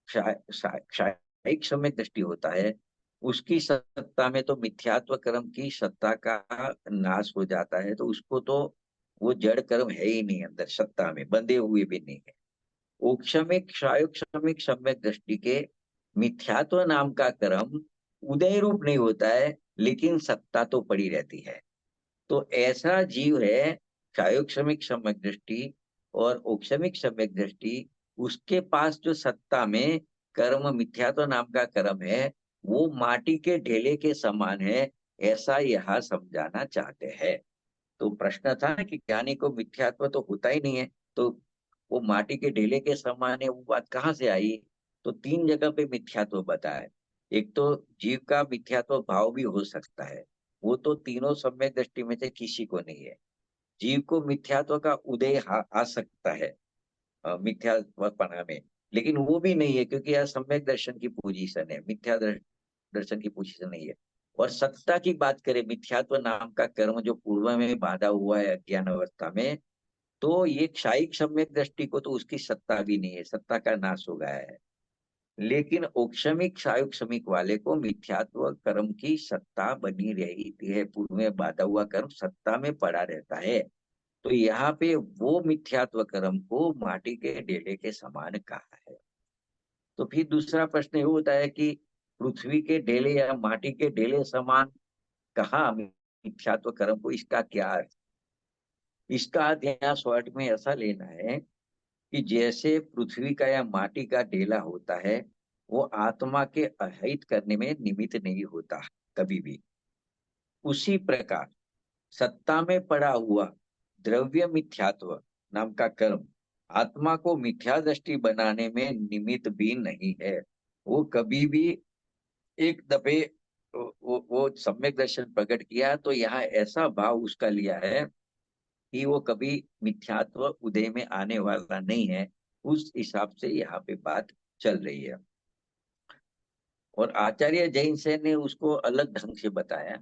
क्षायिक सम्यक दृष्टि होता है, उसकी सत्ता में तो मिथ्यात्व कर्म की सत्ता का नाश हो जाता है, तो उसको तो वो जड़ कर्म है ही नहीं, अंदर सत्ता में बंधे हुए भी नहीं है। ओक्षमिक क्षायोक्षमिक सम्यक दृष्टि के मिथ्यात्व नाम का कर्म उदय रूप नहीं होता है, लेकिन सत्ता तो पड़ी रहती है। तो ऐसा जीव है, क्षायोक्षमिक सम्यक दृष्टि और ओक्षमिक सम्यक दृष्टि, उसके पास जो सत्ता में कर्म मिथ्यात्व नाम का कर्म है, वो माटी के ढेले के समान है, ऐसा यह समझाना चाहते हैं। तो प्रश्न था कि ज्ञानी को मिथ्यात्व तो होता ही नहीं है, तो वो माटी के ढेले के समान है, वो बात कहाँ से आई? तो तीन जगह पे मिथ्यात्व बताया। एक तो जीव का मिथ्यात्व भाव भी हो सकता है, वो तो तीनों सम्यक दृष्टि में से किसी को नहीं है। जीव को मिथ्यात्व का उदय आ सकता है मिथ्यात्वपना में, लेकिन वो भी नहीं है, क्योंकि यह सम्यक दर्शन की पोजीशन है, मिथ्या दर्शन की पोजीशन नहीं है। और सत्ता की बात करें, मिथ्यात्व नाम का कर्म जो पूर्व में बाधा हुआ है अज्ञान अवस्था में, तो ये क्षायिक सम्यक दृष्टि को तो उसकी सत्ता भी नहीं है, सत्ता का नाश हो गया है। लेकिन औक्षमिक सायुक्षमिक वाले को मिथ्यात्व कर्म की सत्ता बनी रहती है, पूर्व में बाधा हुआ कर्म सत्ता में पड़ा रहता है। तो यहाँ पे वो मिथ्यात्व कर्म को माटी के ढेले के समान कहा है। तो फिर दूसरा प्रश्न ये होता है कि पृथ्वी के ढेले या माटी के ढेले समान कहा मिथ्यात्व कर्म को, इसका क्या अर्थ? इसका अर्थ यहाँ शॉर्ट में ऐसा लेना है कि जैसे पृथ्वी का या माटी का ढेला होता है, वो आत्मा के अहित करने में निमित्त नहीं होता कभी भी, उसी प्रकार सत्ता में पड़ा हुआ द्रव्य मिथ्यात्व नाम का कर्म आत्मा को मिथ्या दृष्टि बनाने में निमित्त भी नहीं है। वो कभी भी एक दफे वो सम्यक दर्शन प्रकट किया तो यहाँ ऐसा भाव उसका लिया है कि वो कभी मिथ्यात्व उदय में आने वाला नहीं है। उस हिसाब से यहाँ पे बात चल रही है। और आचार्य जैन सेन ने उसको अलग ढंग से बताया।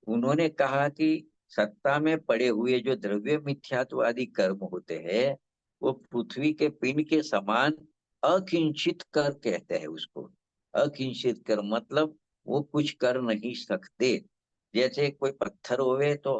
उन्होंने कहा कि सत्ता में पड़े हुए जो द्रव्य मिथ्यात्वादी कर्म होते हैं, वो पृथ्वी के पिंड के समान अकिंचित कर कहते हैं उसको। अकिंचित कर मतलब वो कुछ कर नहीं सकते। जैसे कोई पत्थर होवे तो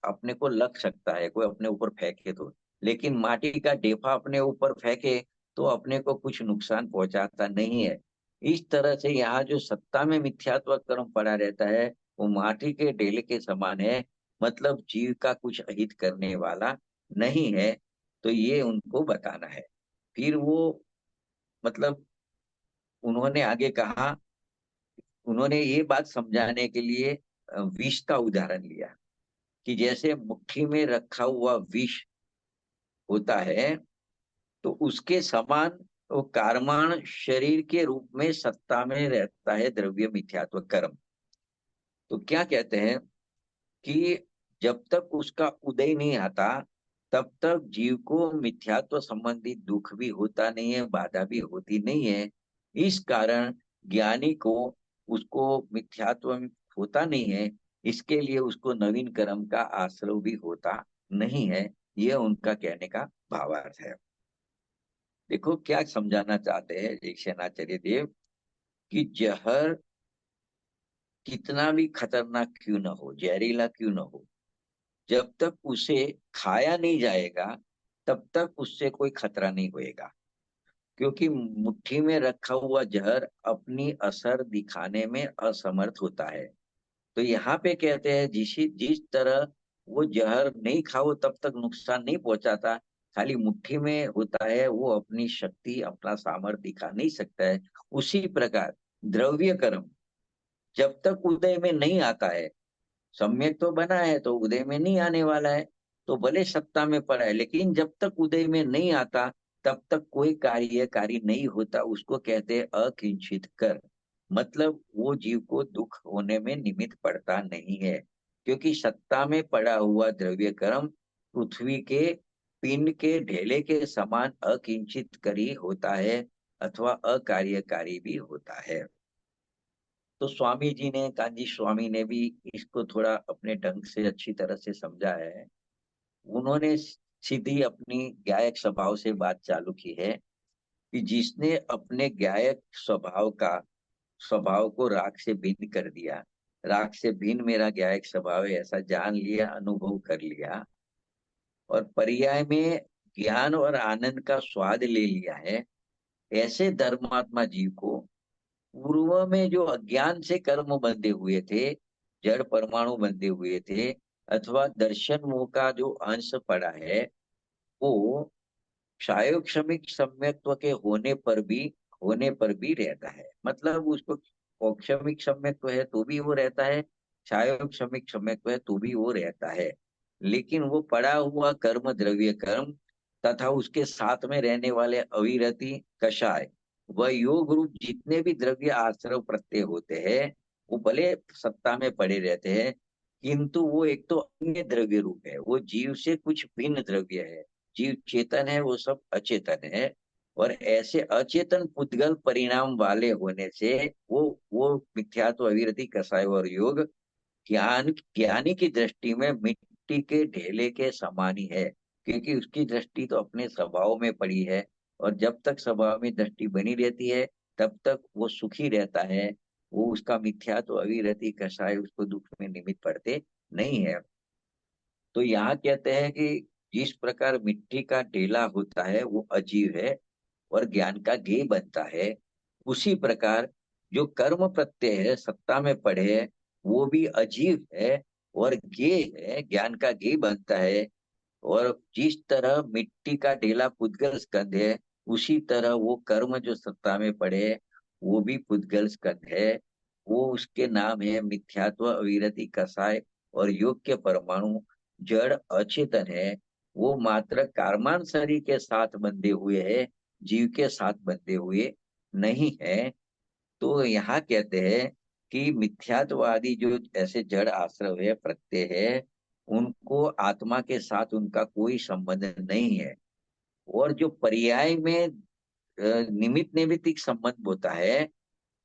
अपने को लग सकता है, कोई अपने ऊपर फेंके तो, लेकिन माटी का ढेफा अपने ऊपर फेंके तो अपने को कुछ नुकसान पहुंचाता नहीं है। इस तरह से यहाँ जो सत्ता में मिथ्यात्व कर्म पड़ा रहता है, वो माटी के ढेले के समान है, मतलब जीव का कुछ अहित करने वाला नहीं है। तो ये उनको बताना है। फिर वो मतलब उन्होंने आगे कहा, उन्होंने ये बात समझाने के लिए विष का उदाहरण लिया कि जैसे मुट्ठी में रखा हुआ विष होता है, तो उसके समान वो कारमान शरीर के रूप में सत्ता में रहता है द्रव्य मिथ्यात्व कर्म। तो क्या कहते हैं कि जब तक उसका उदय नहीं आता, तब तक जीव को मिथ्यात्व संबंधी दुख भी होता नहीं है, बाधा भी होती नहीं है। इस कारण ज्ञानी को उसको मिथ्यात्व होता नहीं है, इसके लिए उसको नवीन कर्म का आश्रय भी होता नहीं है। यह उनका कहने का भावार्थ है। देखो क्या समझाना चाहते हैं दीक्षाचार्य देव कि जहर कितना भी खतरनाक क्यों न हो, जहरीला क्यों न हो, जब तक उसे खाया नहीं जाएगा तब तक उससे कोई खतरा नहीं होएगा। क्योंकि मुट्ठी में रखा हुआ जहर अपनी असर दिखाने में असमर्थ होता है। तो यहाँ पे कहते हैं जिस जिस तरह वो जहर नहीं खाओ तब तक नुकसान नहीं पहुंचाता, खाली मुट्ठी में होता है, वो अपनी शक्ति अपना सामर्थ्य दिखा नहीं सकता है। उसी प्रकार द्रव्य कर्म जब तक उदय में नहीं आता है, सम्यक तो बना है तो उदय में नहीं आने वाला है, तो भले सत्ता में पड़ा है, लेकिन जब तक उदय में नहीं आता तब तक कोई कार्यकारी नहीं होता, उसको कहते हैं अकिंचित कर। मतलब वो जीव को दुख होने में निमित्त पड़ता नहीं है, क्योंकि सत्ता में पड़ा हुआ द्रव्य कर्म पृथ्वी के पिंड के ढेले के समान अकिंचित करी होता है, अथवा अकार्यकारी भी होता है। तो स्वामी जी ने, कांजी स्वामी ने भी इसको थोड़ा अपने ढंग से अच्छी तरह से समझा है। उन्होंने सीधी अपनी गायक स्वभाव से बात चालू की है कि जिसने अपने गायक स्वभाव को राग से भिन्न कर दिया, राग से भिन्न मेरा गायक स्वभाव है ऐसा जान लिया, अनुभव कर लिया, और पर्याय में ज्ञान और आनंद का स्वाद ले लिया है, ऐसे धर्मात्मा जीव को पूर्व में जो अज्ञान से कर्म बंधे हुए थे, जड़ परमाणु बंधे हुए थे, अथवा दर्शन मोह का जो अंश पड़ा है, वो क्षमिक सम्यक्त्व के होने पर भी रहता है। मतलब उसको औक्षमिक सम्यक्त्व है तो भी वो रहता है, क्षमिक सम्यक्त्व है तो भी वो रहता है। लेकिन वो पड़ा हुआ कर्म द्रव्य कर्म तथा उसके साथ में रहने वाले अविरति कषाय व योग रूप जितने भी द्रव्य आश्रव प्रत्यय होते हैं, वो भले सत्ता में पड़े रहते हैं, किंतु वो एक तो अन्य द्रव्य रूप है, वो जीव से कुछ भिन्न द्रव्य है। जीव चेतन है, वो सब अचेतन है। और ऐसे अचेतन पुद्गल परिणाम वाले होने से वो मिथ्यात्व अविरति कसाय और योग ज्ञानी की दृष्टि में मिट्टी के ढेले के समान ही है, क्योंकि उसकी दृष्टि तो अपने स्वभाव में पड़ी है। और जब तक स्वभाव में दृष्टि बनी रहती है, तब तक वो सुखी रहता है। वो उसका मिथ्या तो अविरति कषाय उसको दुख में निमित्त पड़ते नहीं है। तो यहाँ कहते हैं कि जिस प्रकार मिट्टी का ढेला होता है वो अजीव है और ज्ञान का गेय बनता है, उसी प्रकार जो कर्म प्रत्यय है सत्ता में पड़े है वो भी अजीव है और गेय है, ज्ञान का गेय बनता है। और जिस तरह मिट्टी का ढेला पुद्गल स्कंध है, उसी तरह वो कर्म जो सत्ता में पड़े है वो भी पुद्गल स्कंध है। वो उसके नाम है मिथ्यात्व अविरति कसाय। और योग के परमाणु जड़ अचेतन है, वो मात्र कार्मान शरीर के साथ बंधे हुए है, जीव के साथ बंधे हुए नहीं है। तो यहाँ कहते हैं कि मिथ्यात्ववादी जो ऐसे जड़ आश्रव है, प्रत्यय है, उनको आत्मा के साथ उनका कोई संबंध नहीं है। और जो पर्याय में निमित्त नैमित्तिक संबंध होता है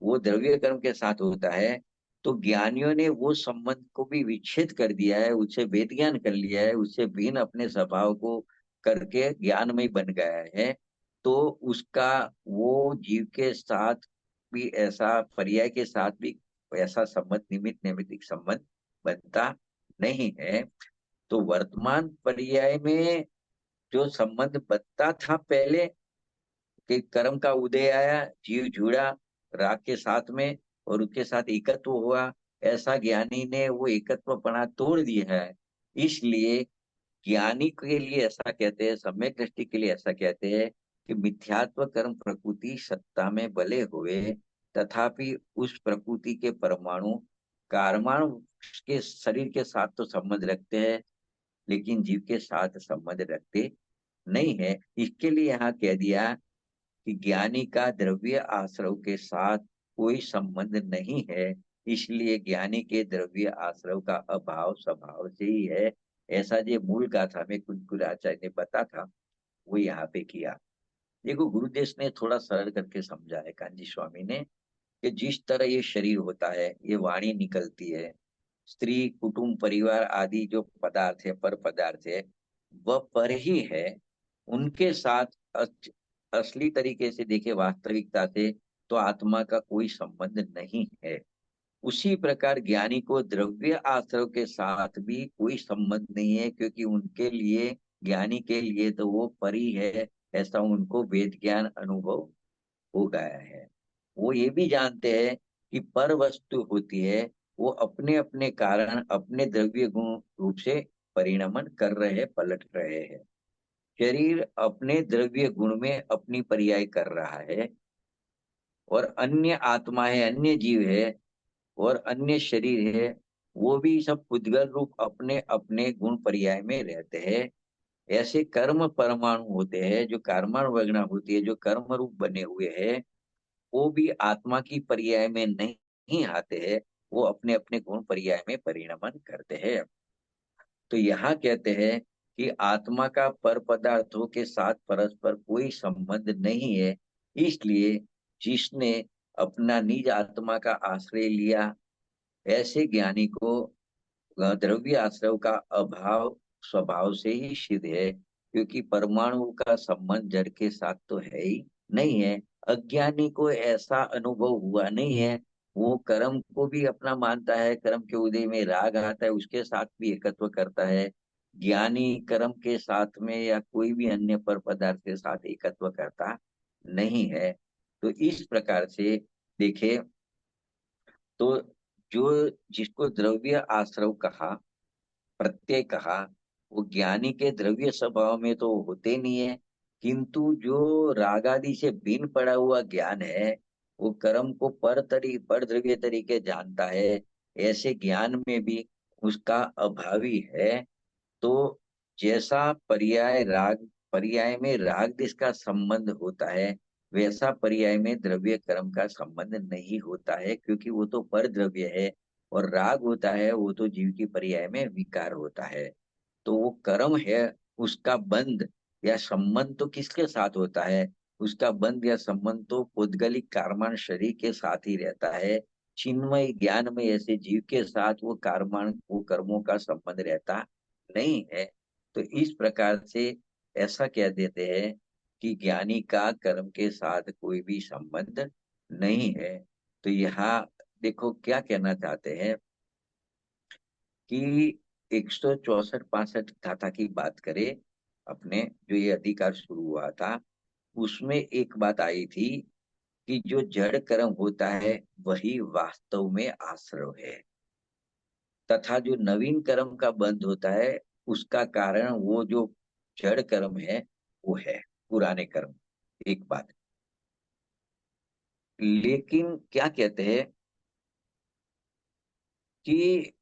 वो द्रव्य कर्म के साथ होता है। तो ज्ञानियों ने वो संबंध को भी विच्छेद कर दिया है, उससे वेद ज्ञान कर लिया है, उससे भिन्न अपने स्वभाव को करके ज्ञानमय बन गया है। तो उसका वो जीव के साथ भी ऐसा, पर्याय के साथ भी ऐसा संबंध, निमित्त नैमित्तिक संबंध बनता नहीं है। तो वर्तमान पर्याय में जो संबंध बनता था पहले कि कर्म का उदय आया, जीव जुड़ा राग के साथ में और उसके साथ एकत्व हुआ, ऐसा ज्ञानी ने वो एकत्वपना तोड़ दिया है। इसलिए ज्ञानी के लिए ऐसा कहते हैं, सम्यक दृष्टि के लिए ऐसा कहते हैं कि मिथ्यात्व कर्म प्रकृति सत्ता में बले हुए तथापि उस प्रकृति के परमाणु कारमाणु के शरीर के साथ तो संबंध रखते हैं, लेकिन जीव के साथ संबंध रखते नहीं है। इसके लिए यहाँ कह दिया कि ज्ञानी का द्रव्य आश्रव के साथ कोई संबंध नहीं है, इसलिए ज्ञानी के द्रव्य आश्रव का अभाव स्वभाव से ही है। ऐसा जो मूल गाथा में कुछ गुराचार्य ने बता था वो यहाँ पे किया। देखो गुरुदेव ने थोड़ा सरल करके समझा है कांजी स्वामी ने, कि जिस तरह ये शरीर होता है, ये वाणी निकलती है, स्त्री कुटुंब परिवार आदि जो पदार्थ है, पर पदार्थ है, वह पर ही है। उनके साथ असली तरीके से देखे वास्तविकता से तो आत्मा का कोई संबंध नहीं है। उसी प्रकार ज्ञानी को द्रव्य आश्रव के साथ भी कोई संबंध नहीं है, क्योंकि उनके लिए, ज्ञानी के लिए तो वो परी है, ऐसा उनको वेद ज्ञान अनुभव हो गया है। वो ये भी जानते हैं कि पर वस्तु होती है, वो अपने अपने कारण अपने द्रव्य गुण रूप से परिणमन कर रहे हैं, पलट रहे हैं। शरीर अपने द्रव्य गुण में अपनी पर्याय कर रहा है, और अन्य आत्मा है, अन्य जीव है और अन्य शरीर है, वो भी सब पुद्गल रूप अपने अपने गुण पर्याय में रहते हैं। ऐसे कर्म परमाणु होते हैं जो कर्माणु वगना होती है, जो कर्म रूप बने हुए हैं, वो भी आत्मा की पर्याय में नहीं आते हैं, वो अपने अपने गुण पर्याय में परिणमन करते हैं। तो यहाँ कहते हैं कि आत्मा का पर पदार्थों के साथ परस्पर कोई संबंध नहीं है। इसलिए जिसने अपना निज आत्मा का आश्रय लिया, ऐसे ज्ञानी को द्रव्य आश्रय का अभाव स्वभाव से ही सिद्ध है, क्योंकि परमाणु का संबंध जड़ के साथ तो है ही नहीं है। अज्ञानी को ऐसा अनुभव हुआ नहीं है। वो कर्म को भी अपना मानता है, कर्म के उदय में राग आता है उसके साथ भी एकत्व करता है। ज्ञानी कर्म के साथ में या कोई भी अन्य पर पदार्थ के साथ एकत्व करता नहीं है। तो इस प्रकार से देखे तो जो जिसको द्रव्य आश्रव कहा, प्रत्यय कहा, वो ज्ञानी के द्रव्य स्वभाव में तो होते नहीं है, किंतु जो राग आदि से भिन्न पड़ा हुआ ज्ञान है, वो कर्म को पर द्रव्य तरीके जानता है, ऐसे ज्ञान में भी उसका अभावी है। तो जैसा पर्याय में राग देश का संबंध होता है, वैसा पर्याय में द्रव्य कर्म का संबंध नहीं होता है, क्योंकि वो तो पर द्रव्य है। और राग होता है वो तो जीव की पर्याय में विकार होता है। तो वो कर्म है, उसका बंध या संबंध तो किसके साथ होता है? उसका बंध या संबंध तो पौद्गलिक कारमान शरीर के साथ ही रहता है। चिन्मय ज्ञान में ऐसे जीव के साथ वो कारमान, वो कर्मों का संबंध रहता नहीं है। तो इस प्रकार से ऐसा कह देते हैं कि ज्ञानी का कर्म के साथ कोई भी संबंध नहीं है। तो यहाँ देखो क्या कहना चाहते हैं कि 164 65 गाथा की बात करें अपने, जो ये अधिकार शुरू हुआ था, उसमें एक बात आई थी कि जो जड़ कर्म होता है वही वास्तव में आश्रव है, तथा जो नवीन कर्म का बंध होता है उसका कारण वो जो जड़ कर्म है वो है पुराने कर्म। एक बात, लेकिन क्या कहते हैं कि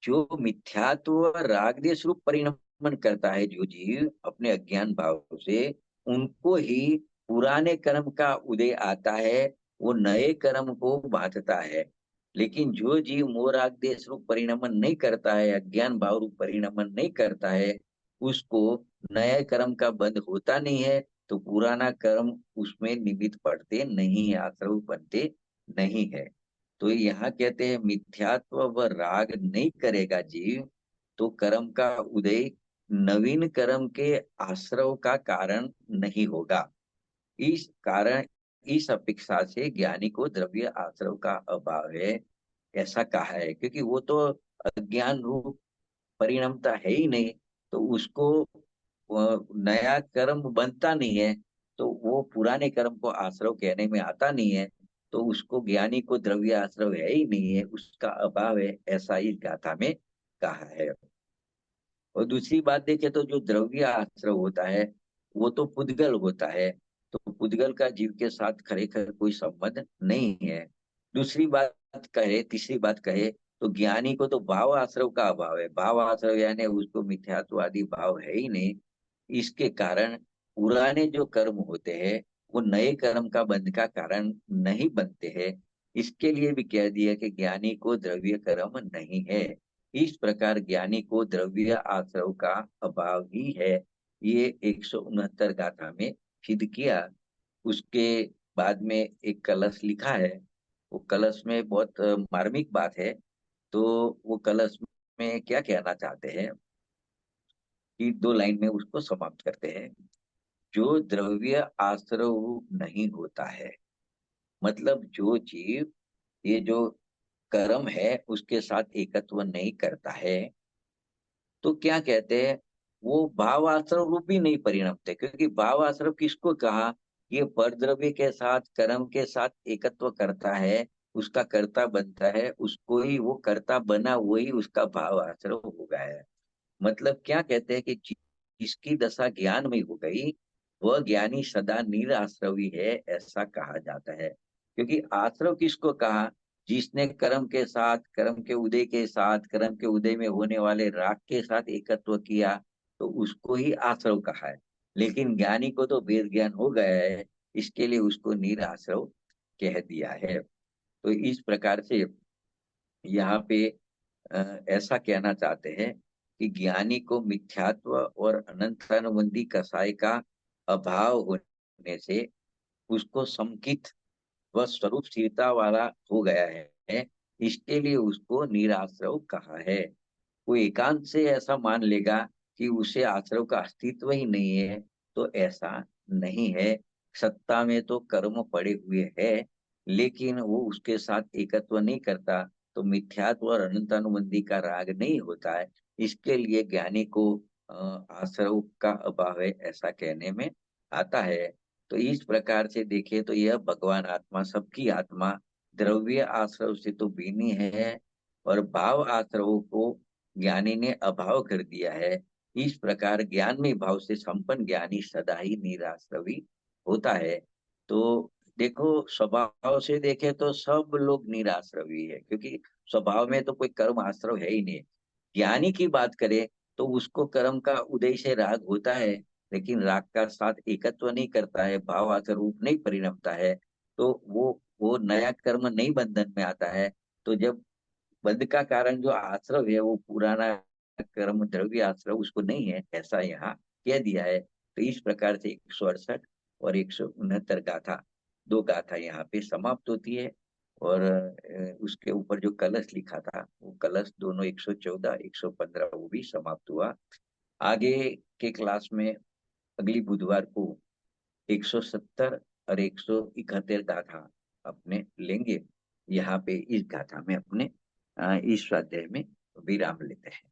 जो मिथ्यात्व राग देश रूप परिणमन करता है जो जीव अपने अज्ञान भाव से, उनको ही पुराने कर्म का उदय आता है, वो नए कर्म को बांधता है। लेकिन जो जीव मोह राग देश रूप परिणमन नहीं करता है, अज्ञान भाव रूप परिणमन नहीं करता है, उसको नए कर्म का बंध होता नहीं है, तो पुराना कर्म उसमें निमित्त पड़ते नहीं है, आश्रव बनते नहीं है। तो यहाँ कहते हैं मिथ्यात्व व राग नहीं करेगा जीव तो कर्म का उदय नवीन कर्म के आश्रव का कारण नहीं होगा। इस कारण इस अपेक्षा से ज्ञानी को द्रव्य आश्रव का अभाव है, ऐसा कहा है, क्योंकि वो तो अज्ञान रूप परिणमता है ही नहीं, तो उसको नया कर्म बनता नहीं है, तो वो पुराने कर्म को आश्रव कहने में आता नहीं है। तो उसको ज्ञानी को द्रव्य आश्रव है ही नहीं है, उसका अभाव है, ऐसा इस गाथा में कहा है। और दूसरी बात देखें तो जो द्रव्य आश्रव होता है वो तो पुद्गल होता है, तो पुद्गल का जीव के साथ खरेखर कोई संबंध नहीं है। दूसरी बात कहे, तीसरी बात कहे तो ज्ञानी को तो भाव आश्रव का अभाव है, भाव आश्रव यानी उसको मिथ्यात्वादी भाव है ही नहीं। इसके कारण पुराने जो कर्म होते हैं वो नए कर्म का बंध का कारण नहीं बनते हैं। इसके लिए भी कह दिया कि ज्ञानी को द्रव्य कर्म नहीं है। इस प्रकार ज्ञानी को द्रव्य आश्रव का अभाव ही है, ये 169 गाथा में सिद्ध किया। उसके बाद में एक कलश लिखा है, वो कलश में बहुत मार्मिक बात है। तो वो कलश में क्या कहना चाहते हैं कि दो लाइन में उसको समाप्त करते हैं। जो द्रव्य आश्रव नहीं होता है, मतलब जो जीव ये जो कर्म है उसके साथ एकत्व नहीं करता है, तो क्या कहते हैं वो भाव आश्रव रूप ही नहीं परिणमते, क्योंकि भाव आश्रव किसको कहा, ये परद्रव्य के साथ कर्म के साथ एकत्व करता है, उसका कर्ता बनता है, उसको ही वो कर्ता बना, वही उसका भाव आश्रव हो गया है। मतलब क्या कहते हैं कि जिसकी दशा ज्ञान में हो गई वह ज्ञानी सदा निराश्रवी है, ऐसा कहा जाता है। क्योंकि आश्रव किसको कहा, जिसने कर्म के साथ, कर्म के उदय के साथ, कर्म के उदय में होने वाले राग के साथ एकत्व किया, तो उसको ही आश्रव कहा है। लेकिन ज्ञानी को तो वेद ज्ञान हो गया है, इसके लिए उसको निराश्रव कह दिया है। तो इस प्रकार से यहाँ पे ऐसा कहना चाहते हैं कि ज्ञानी को मिथ्यात्व और अनंतानुबंधी कसाय का अभाव होने से उसको समकित व स्वरूप स्थिरता वाला हो गया है, इसके लिए उसको निराश्रव कहा है। कोई एकांत से ऐसा मान लेगा कि उसे आश्रव का अस्तित्व ही नहीं है, तो ऐसा नहीं है। सत्ता में तो कर्म पड़े हुए है, लेकिन वो उसके साथ एकत्व नहीं करता, तो मिथ्यात्व और अनंतानुबंधी का राग नहीं होता है। इसके लिए ज्ञानी को आश्रव का अभाव है, ऐसा कहने में आता है। तो इस प्रकार से देखे तो यह भगवान आत्मा, सबकी आत्मा द्रव्य आश्रव से तो भिन्न है, और भाव आश्रव को ज्ञानी ने अभाव कर दिया है। इस प्रकार ज्ञान में भाव से संपन्न ज्ञानी सदा ही निराश्रवी होता है। तो देखो स्वभाव से देखे तो सब लोग निराश्रवी है, क्योंकि स्वभाव में तो कोई कर्म आश्रव है ही नहीं। ज्ञानी की बात करें तो उसको कर्म का उदय से राग होता है, लेकिन राग का साथ एकत्व नहीं करता है, भाव आश्रव रूप नहीं परिणमता है, तो वो नया कर्म नहीं बंधन में आता है। तो जब बंध का कारण जो आश्रव है वो पुराना कर्म द्रव्य आश्रव उसको नहीं है, ऐसा यहाँ कह दिया है। तो इस प्रकार से 168 और 169 गाथा, दो गाथा यहाँ पे समाप्त होती है। और उसके ऊपर जो कलश लिखा था वो कलश दोनों 114 115 वो भी समाप्त हुआ। आगे के क्लास में अगली बुधवार को 170 और 171 गाथा अपने लेंगे। यहाँ पे इस गाथा में अपने इस स्वाध्याय में विराम लेते हैं।